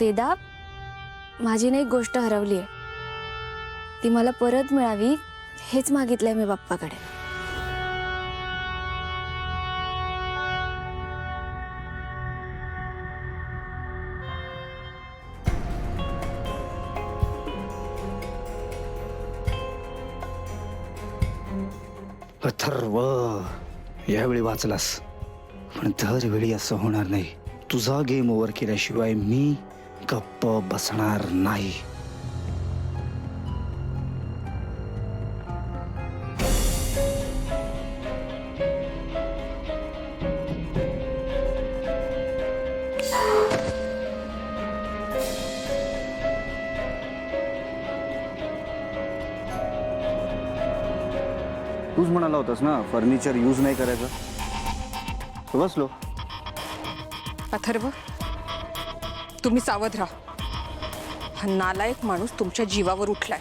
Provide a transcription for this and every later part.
वेदा, माझी ना एक गोष्ट हरवली आहे. ती मला परत मिळावी हेच मागितलंय मी बाप्पाकडे. अथर्व, यावेळी वाचलास, पण दरवेळी असं होणार नाही. तुझा गेम ओव्हर केल्याशिवाय मी गप्प बसणार नाही. तूच म्हणाला होतास ना फर्निचर यूज नाही करायचं. तो बसलो. अथर्व, तुम्ही सावध राहा. हा नालायक माणूस तुमच्या जीवावर उठलाय.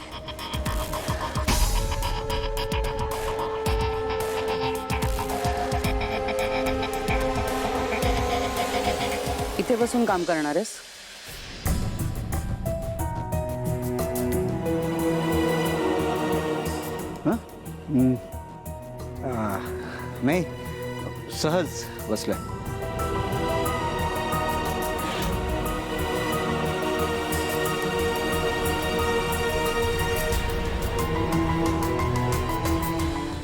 इथे बसून काम करणार आहेस? नाही, सहज बसलाय.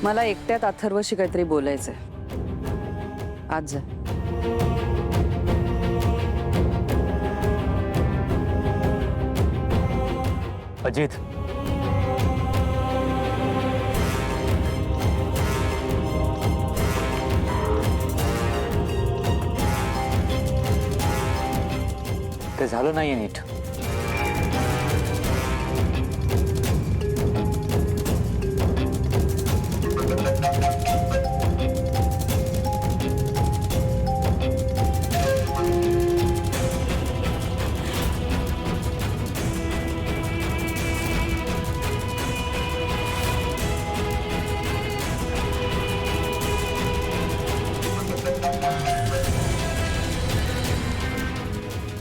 मला एकट्यात अथर्वशी काहीतरी बोलायचंय. आज जा. अजित, ते झालं नाहीये नीट.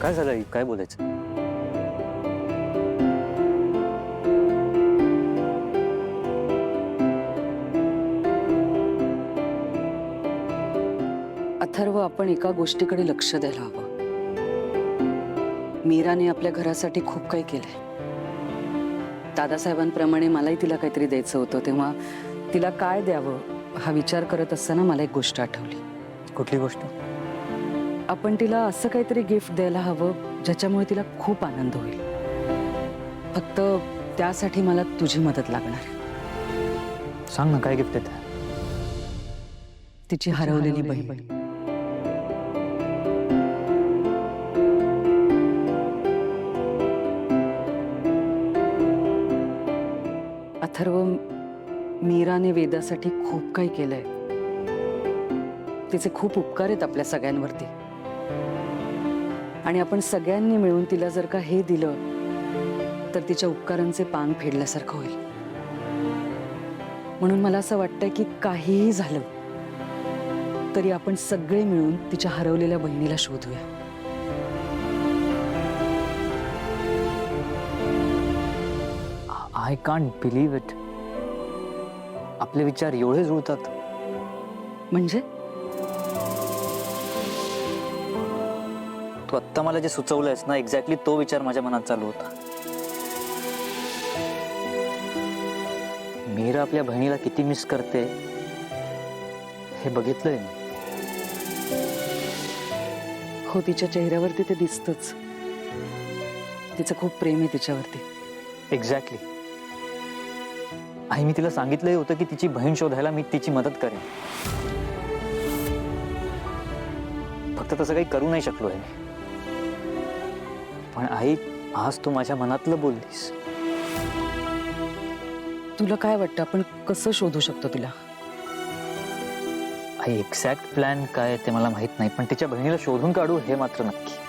काय झालं? काय बोलायचं? अथर्व, आपण एका गोष्टीकडे लक्ष द्यायला हवं. मीराने आपल्या घरासाठी खूप काही केलंय. दादासाहेबांप्रमाणे मलाही तिला काहीतरी द्यायचं होतं, तेव्हा तिला काय द्यावं हा विचार करत असताना मला एक गोष्ट आठवली. कुठली गोष्ट? आपण तिला असं काहीतरी गिफ्ट द्यायला हवं ज्याच्यामुळे तिला खूप आनंद होईल. फक्त त्यासाठी मला तुझी मदत लागणार. सांग ना, काय गिफ्ट देत? तिची हरवलेली बहीण. अथर्व, मीराने वेदासाठी खूप काही केलंय. तिचे खूप उपकार आहेत आपल्या सगळ्यांवरती, आणि आपण सगळ्यांनी मिळून तिला जर का हे दिलं तर तिच्या उपकारांचे पान फेडल्यासारखं होईल. म्हणून मला असं वाटतंय की काहीही झालं तरी आपण सगळे मिळून तिच्या हरवलेल्या बहिणीला शोधूया. I can't believe it. आपले विचार एवढे जुळतात. म्हणजे तू आत्ता मला जे सुचवलंयस ना, एक्झॅक्टली तो विचार माझ्या मनात चालू होता. मीरा आपल्या बहिणीला किती मिस करते हे बघितलंय मी. हो, तिच्या चेहऱ्यावरती ते दिसतच. तिचं खूप प्रेम आहे तिच्यावरती. एक्झॅक्टली. आई, मी तिला सांगितलंही होतं की तिची बहीण शोधायला मी तिची मदत करेन. फक्त तसं काही करू नाही शकलो आहे मी. पण आई, आज तू माझ्या मनातलं बोललीस. तुला काय वाटतं, आपण कसं शोधू शकतो तिला? आई, एक्झॅक्ट प्लॅन काय ते मला माहित नाही, पण तिच्या बहिणीला शोधून काढू हे मात्र नक्की.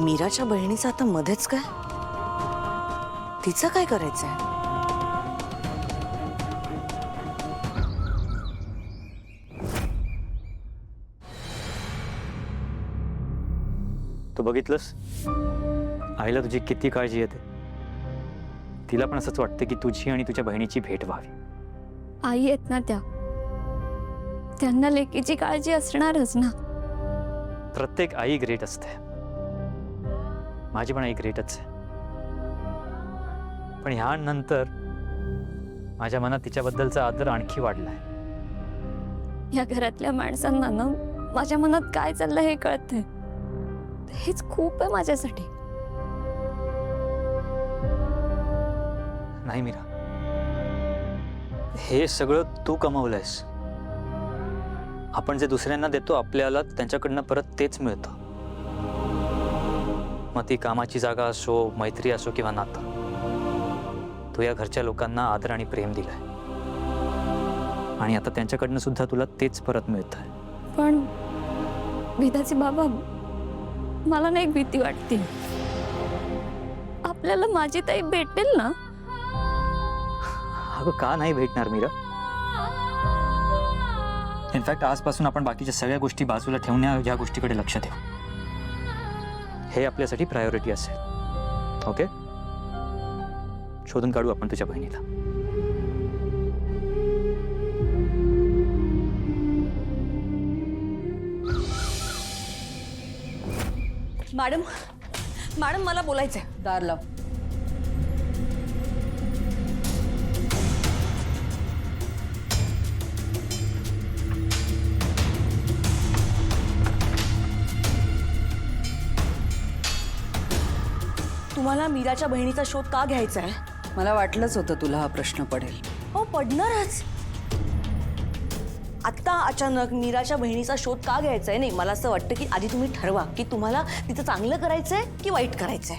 मीराच्या बहिणीचं आता मध्येच काय? तिचं काय करायचंय? तू बघितलंस आईला तुझी किती काळजी येते. तिला पण असंच वाटतं की तुझी आणि तुझ्या बहिणीची भेट व्हावी. आई आहेत ना त्या, त्यांना लेकीची काळजी असणारच ना. प्रत्येक आई ग्रेट असते. माझी पण आई ग्रेटच आहे. पण ह्यानंतर माझ्या मनात तिच्याबद्दलचा आदर आणखी वाढलाय. या घरातल्या माणसांना ना माझ्या मनात काय चाललंय हे कळतंय. हेच खूप आहे माझ्यासाठी. नाही मीरा, हे सगळं तू कमवलंयस. आपण जे दुसऱ्यांना देतो आपल्याला त्यांच्याकडनं परत तेच मिळतं. मग ती कामाची जागा असो, मैत्री असो किंवा नातं. तू या घरच्या लोकांना आदर आणि प्रेम दिलंय आणि आता त्यांच्याकडनं सुद्धा तुला तेच परत मिळतंय. पण वेदाचे बाबा, मला ना एक भीती वाटते. आपल्याला माझी ताई भेटेल ना? अगं का नाही भेटणार मीरा? इनफॅक्ट आजपासून आपण बाकीच्या सगळ्या गोष्टी बाजूला ठेवण्या या गोष्टीकडे लक्ष देऊ. हे आपल्यासाठी प्रायोरिटी असेल. ओके, शोधून काढू आपण तुझ्या बहिणीला. मॅडम, मॅडम मला बोलायचंय. दार लाव. तुम्हाला मीराच्या बहिणीचा शोध का घ्यायचा आहे? मला वाटलंच होतं तुला हा प्रश्न पडेल. हो, पडणारच. आत्ता अचानक मीराच्या बहिणीचा शोध का घ्यायचा आहे? नाही, मला असं वाटतं की आधी तुम्ही ठरवा की तुम्हाला तिचं चांगलं करायचंय की वाईट करायचंय.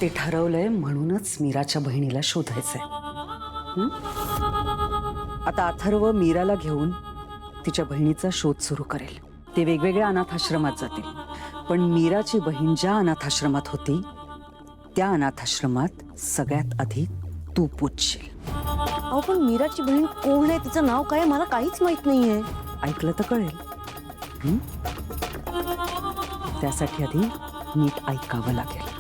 ते ठरवलंय म्हणूनच मीराच्या बहिणीला शोधायचंय. आता अथर्व मीराला घेऊन तिच्या बहिणीचा शोध सुरू करेल. ते वेगवेगळ्या अनाथाश्रमात जातील. पण मीराची बहीण ज्या अनाथाश्रमात होती त्या अनाथाश्रमात सगळ्यात आधी तू पोचशील. अहो, पण मीराची बहीण कोण आहे, तिचं नाव काय, मला काहीच माहित नाहीये. ऐकलं तर कळेल. त्यासाठी आधी नीट ऐकावं लागेल.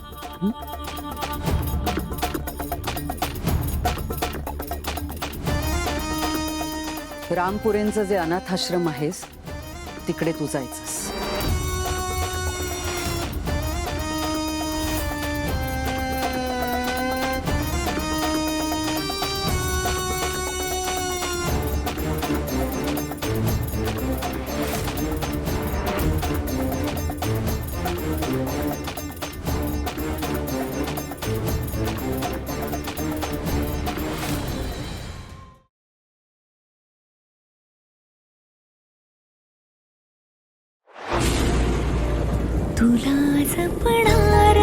रामपुरेंचं जे अनाथाश्रम आहेस तिकडे तू जायचंस. तुला जपणार